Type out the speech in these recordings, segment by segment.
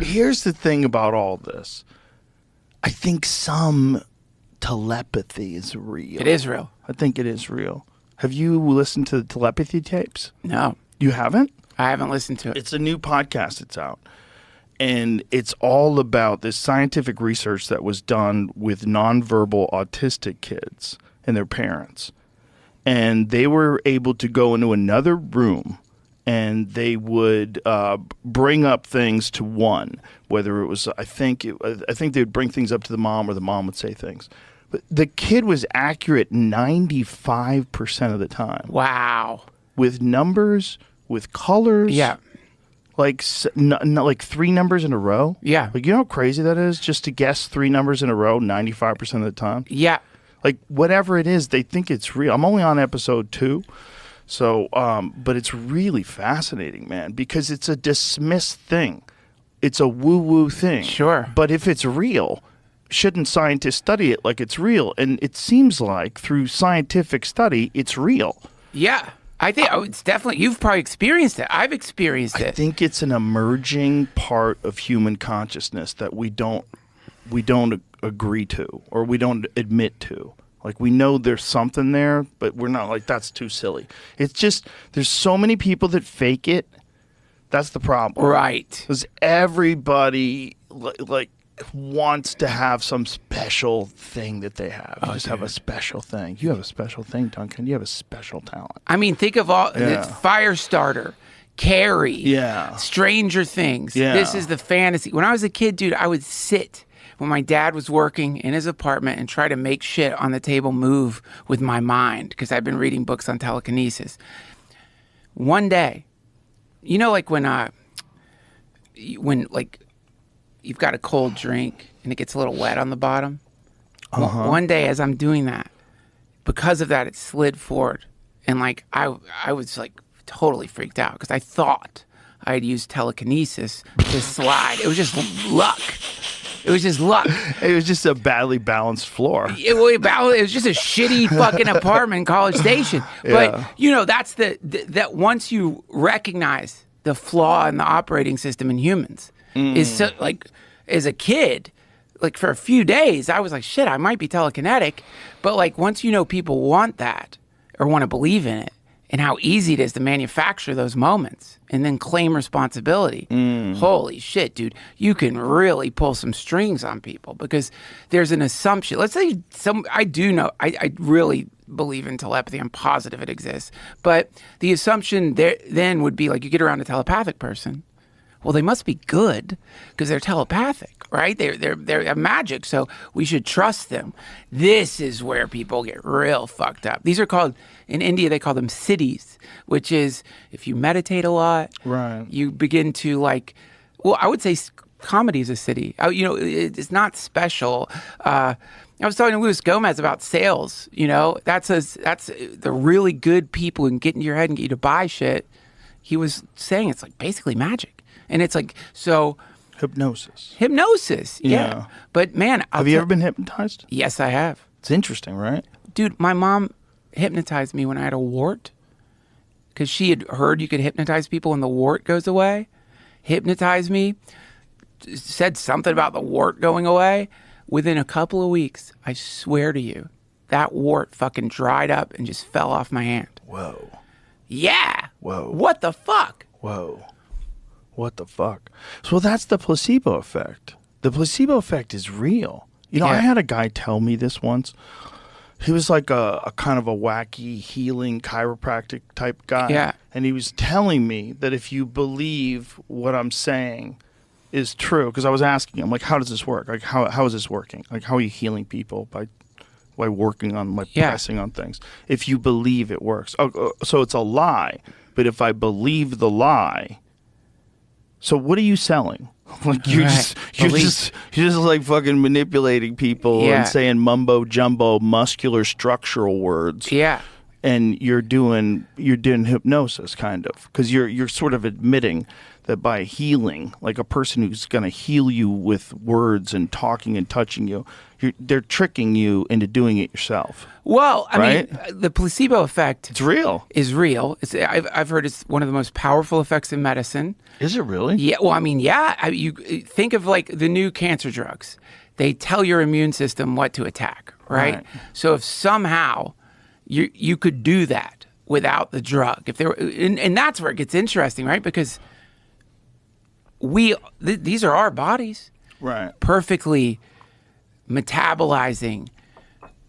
Here's the thing about all this. I think some telepathy is real. It is real. I think it is real. Have you listened to the telepathy tapes? No. You haven't? I haven't listened to it. It's a new podcast that's out. And it's all about this scientific research that was done with nonverbal autistic kids and their parents. And they were able to go into another room and they would bring up things to one, whether it was, I think they would bring things up to the mom or the mom would say things. But the kid was accurate 95% of the time. Wow. With numbers, with colors. Yeah. Like like 3 numbers in a row. Yeah. Like, you know how crazy that is? Just to guess 3 numbers in a row 95% of the time. Yeah. Like, whatever it is, they think it's real. I'm only on episode 2. So, but it's really fascinating, man, because it's a dismissed thing. It's a woo-woo thing. Sure. But if it's real, shouldn't scientists study it like it's real? And it seems like through scientific study, it's real. Yeah. I think it's definitely, you've probably experienced it. I've experienced it. I think it's an emerging part of human consciousness that we don't agree to or we don't admit to. Like, we know there's something there, but we're not like, that's too silly. It's just, there's so many people that fake it. That's the problem. Right. Because everybody, like, wants to have some special thing that they have. You have a special thing. You have a special thing, Duncan. You have a special talent. I mean, think of all, Firestarter, Carrie, Stranger Things. Yeah. This is the fantasy. When I was a kid, dude, I would sit when my dad was working in his apartment and try to make shit on the table move with my mind because I've been reading books on telekinesis. One day, you know, like when like you've got a cold drink and it gets a little wet on the bottom. One day as I'm doing that, because of that, it slid forward. And like, I was like totally freaked out because I thought I had used telekinesis to slide. It was just luck. It was just luck. It was just a badly balanced floor. It was just a shitty fucking apartment in College Station. But, you know, that's that once you recognize the flaw in the operating system in humans, is so, like, as a kid, like for a few days, I was like, shit, I might be telekinetic. But like, once you know people want that or want to believe in it and how easy it is to manufacture those moments and then claim responsibility, holy shit, dude, you can really pull some strings on people because there's an assumption. Let's say I really believe in telepathy. I'm positive it exists. But the assumption there then would be like, you get around a telepathic person, well, they must be good because they're telepathic, right? They have magic, so we should trust them. This is where people get real fucked up. These are called, in India, they call them siddhis, which is if you meditate a lot, right, you begin to like, well, I would say comedy is a siddhi. You know, it's not special. I was talking to Luis Gomez about sales. You know, that's the really good people who can get into your head and get you to buy shit. He was saying it's like basically magic. And it's like, so... Hypnosis, yeah. But man... Have you ever been hypnotized? Yes, I have. It's interesting, right? Dude, my mom hypnotized me when I had a wart. Because she had heard you could hypnotize people and the wart goes away. Hypnotized me. Said something about the wart going away. Within a couple of weeks, I swear to you, that wart fucking dried up and just fell off my hand. Whoa. Yeah. Whoa. What the fuck? Whoa. What the fuck? So that's the placebo effect. The placebo effect is real. You know, I had a guy tell me this once. He was like a kind of a wacky healing chiropractic type guy. Yeah. And he was telling me that if you believe what I'm saying is true, because I was asking him, like, how does this work? Like, how is this working? Like, how are you healing people by working on, like, pressing on things? If you believe it works. So it's a lie. But if I believe the lie... So what are you selling? Like you're just like fucking manipulating people and saying mumbo jumbo muscular structural words. Yeah. And you're doing hypnosis kind of because you're sort of admitting that by healing, like a person who's going to heal you with words and talking and touching you, they're tricking you into doing it yourself. Well, I right? mean, the placebo effect It's real. is real. I've heard it's one of the most powerful effects in medicine. Is it really? Yeah. Well, I mean, yeah. You think of like the new cancer drugs. They tell your immune system what to attack, right? So if somehow you could do that without the drug, if there, and that's where it gets interesting, right? Because these are our bodies, Right. perfectly metabolizing,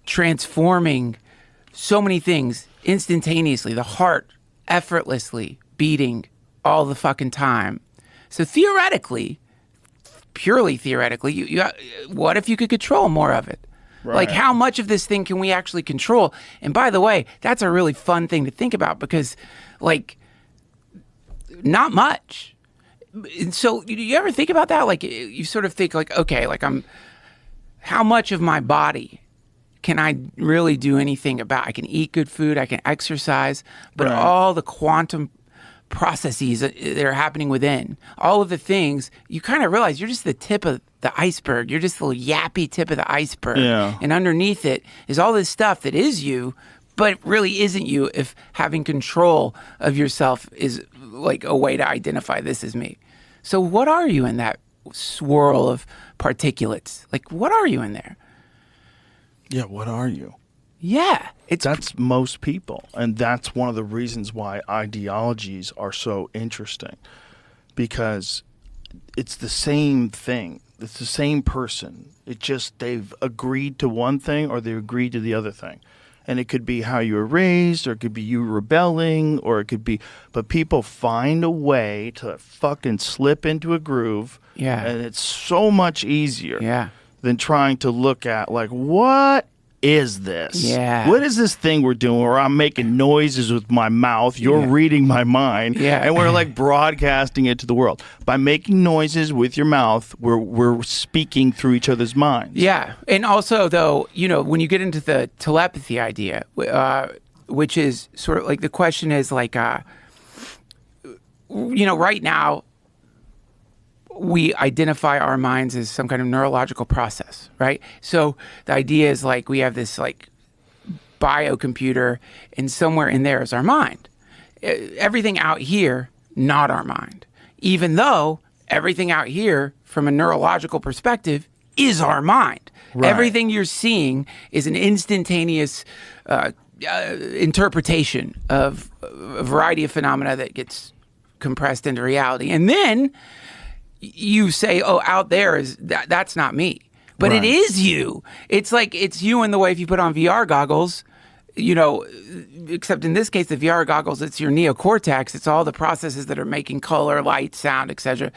transforming so many things instantaneously. The heart effortlessly beating all the fucking time. So theoretically, purely theoretically, what if you could control more of it? Right. Like, how much of this thing can we actually control? And by the way, that's a really fun thing to think about because, like, not much. And so, you ever think about that? Like, you sort of think, like, okay, like, how much of my body can I really do anything about? I can eat good food, I can exercise, but Right. all the quantum processes that are happening within, all of the things, you kind of realize you're just the tip of the iceberg. You're just the little yappy tip of the iceberg. Yeah. And underneath it is all this stuff that is you, but really isn't you if having control of yourself is like a way to identify this as me. So what are you in that swirl of particulates? Like, what are you in there? Yeah, what are you? Yeah. That's most people. And that's one of the reasons why ideologies are so interesting. Because it's the same thing. It's the same person. It just they've agreed to one thing or they agreed to the other thing. And it could be how you were raised, or it could be you rebelling, or it could be, but people find a way to fucking slip into a groove. Yeah. And it's so much easier Yeah. than trying to look at, like, what is this? Yeah. What is this thing we're doing where I'm making noises with my mouth, you're reading my mind, Yeah. and we're like broadcasting it to the world. By making noises with your mouth, we're speaking through each other's minds. Yeah. And also, though, when you get into the telepathy idea, which is sort of like the question is like, right now, we identify our minds as some kind of neurological process, right? So the idea is like we have this like biocomputer, and somewhere in there is our mind. Everything out here, not our mind. Even though everything out here, from a neurological perspective, is our mind. Right. Everything you're seeing is an instantaneous interpretation of a variety of phenomena that gets compressed into reality. And then you say, oh, out there is that's not me. But Right. it is you. It's like it's you in the way if you put on VR goggles, except in this case, the VR goggles, it's your neocortex. It's all the processes that are making color, light, sound, etc.